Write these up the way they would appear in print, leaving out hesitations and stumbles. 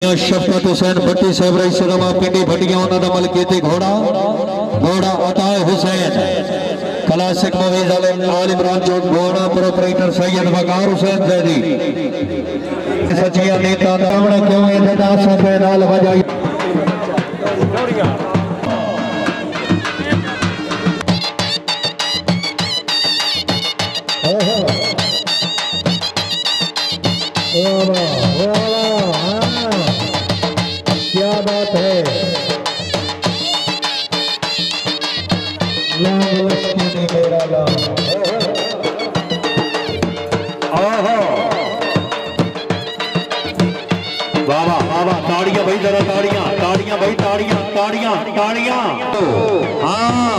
शफकत हुसैन भट्टी साहब रईस रमा पिंडी भटिया उन्होंने मलकीती घोड़ा घोड़ा अताए हुसैन क्लासिक मूवीज आल इमरान जो घोड़ा प्रोपरेटर सैयद वकार हुसैन जैदी सचिया नेता दावड़ा क्यों ये दास पे नाल बजाई क्या बात है बाबा बाबा ताड़ियां भाई जरा ताड़ियां ताड़ियां भाई ताड़ियां ताड़ियां ताड़ियां हाँ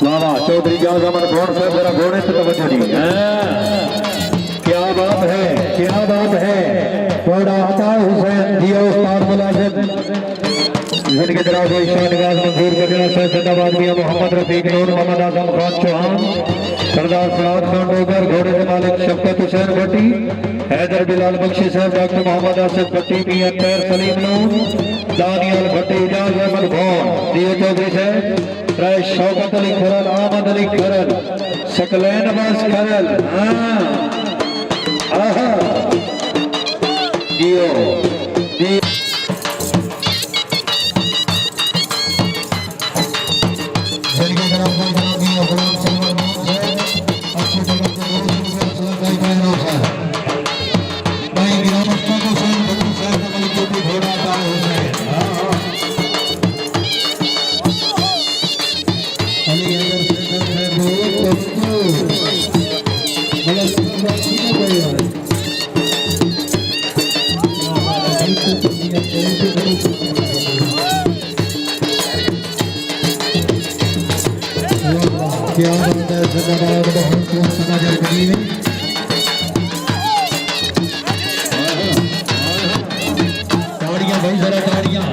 बाबा चौधरी जाजमन घोड़ से जरा घोड़े से तवज्जो दी क्या बात है घोड़ा अताए हुसैन जियो उस्ताद मुलाजिम जिनके दराज व शानगाज मंजूर करना से जिंदाबाद मियां मोहम्मद रफीक नूर मोहम्मद आजम खान चौहान सरदार फराद खान डोगर घोड़े के मालिक शफकत हुसैन भट्टी हैदर बिलाल बख्शी साहब डॉक्टर मोहम्मद आसिफ भट्टी मियां खैर सलीम नूर दानियल भट्टी इजाज अहमद भौन जियो चौधरी साहब राय शौकत अली खरल आमद अली खरल सकलैन अब्बास खरल आहा जियो क्या बात है जिंदाबाद बहुत समाचार करिए ताड़ियां भाई जरा ताड़ियां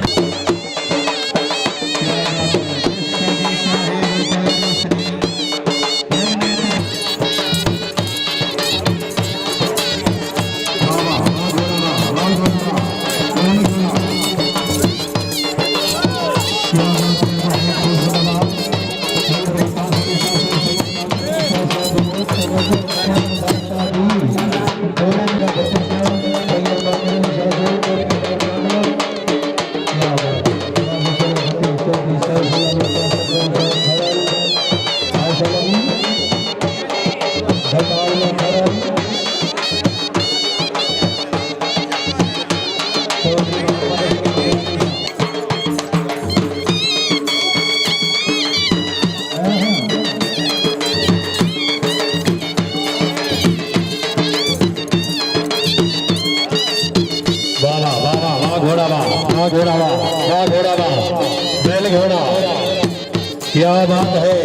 क्या बात है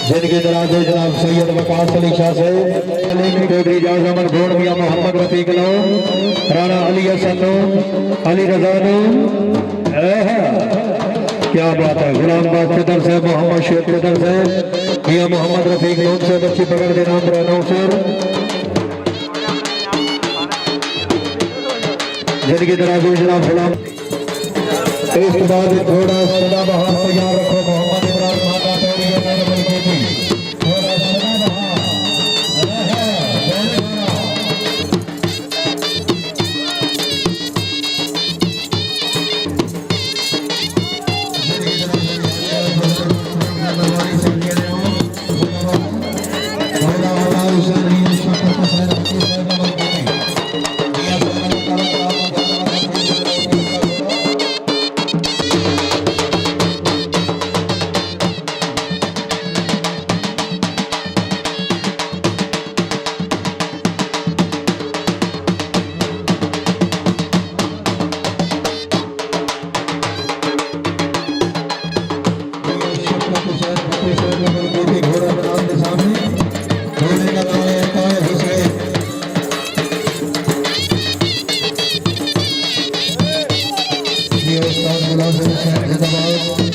जिनके दराज जनाब सैयद वकार अली शाह से चौधरी जाजमन घोड़ मियां मोहम्मद रफीक नो राणा अली हसन अली रजा नो क्या बात है गुलाम बाद चिदर से मोहम्मद शेख चिदर से मियां मोहम्मद रफीक लोन से बच्ची पकड़ के नाम नौसर जिनके दराज जनाब गुलाम इसके बाद थोड़ा सदा बहार तैयार रखो मोहम्मद इमरान खान राठौरी मेरे मलकीती थोड़ा सदा जियो उस्ताद मुलाजिम हुसैन जिंदाबाद।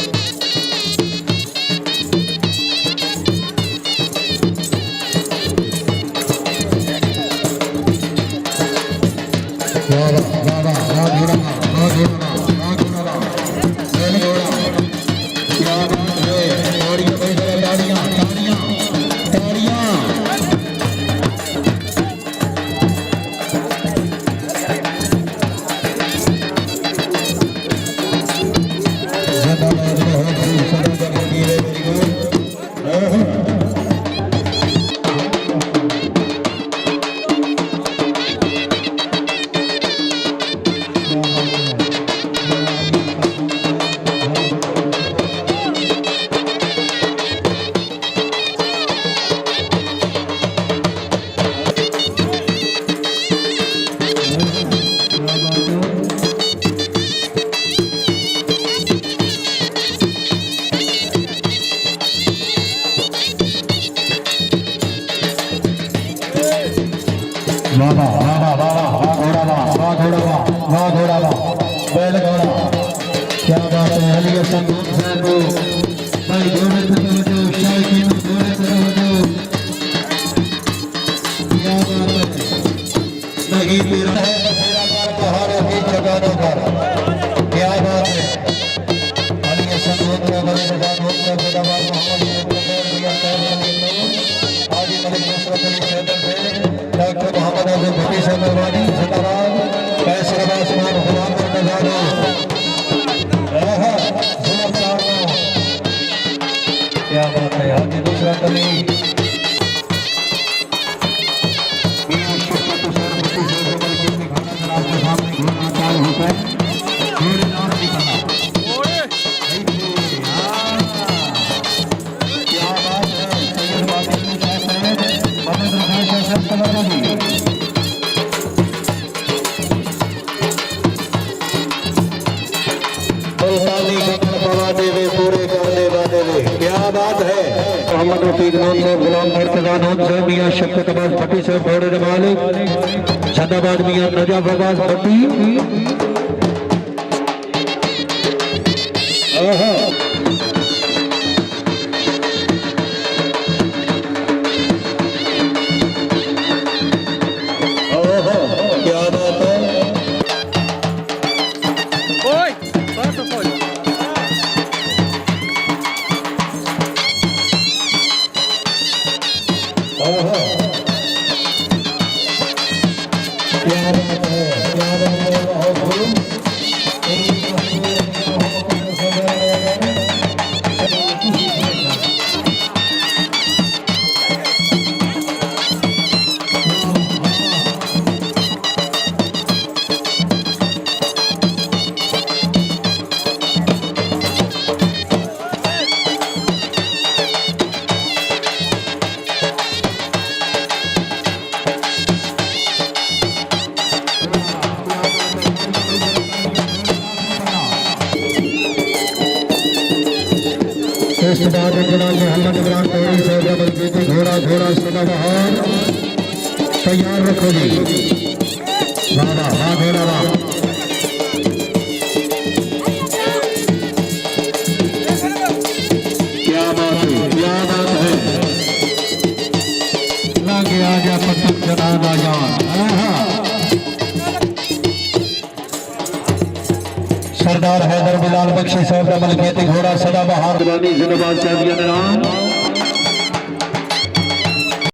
क्या बात है अली हसन साहब भाई घोड़े से तवज्जो शायकीन घोड़े से तवज्जो क्या बात है नहीं तेरा है मेरा पहाड़ों की जगहों पर क्या बात है अली हसन होता बड़े निजाम होता जिंदाबाद मोहम्मद आदि मलिक नुसरत अली सैदर से डॉक्टर मोहम्मद आजम भट्टी साहब मेहरबानी जिंदाबाद कैसर आसमान गुलाम पर नजारो क्या बात है हाजी दूसरा कली मोहम्मद रफीक नौन साहब गुलाम मुर्तजा नौन साहब मियां शफकत अब्बास भट्टी साहब घोड़े मालिक सदाबाद मियां नजफ अब्बास भट्टी क्या बात है इस्तेमाल जनाब मोहम्मद इमरान टोरी साहब बलजीत घोड़ा घोड़ा सदाबहार तैयार रखो जी वाह वाह वाह घोड़ा वाह क्या बात है लागे आ गया पतंग जनाब आजान सरदार हैदर बिलाल बख्शी साहब का मलकियती घोड़ा सदाबहार जिंदाबाद साहब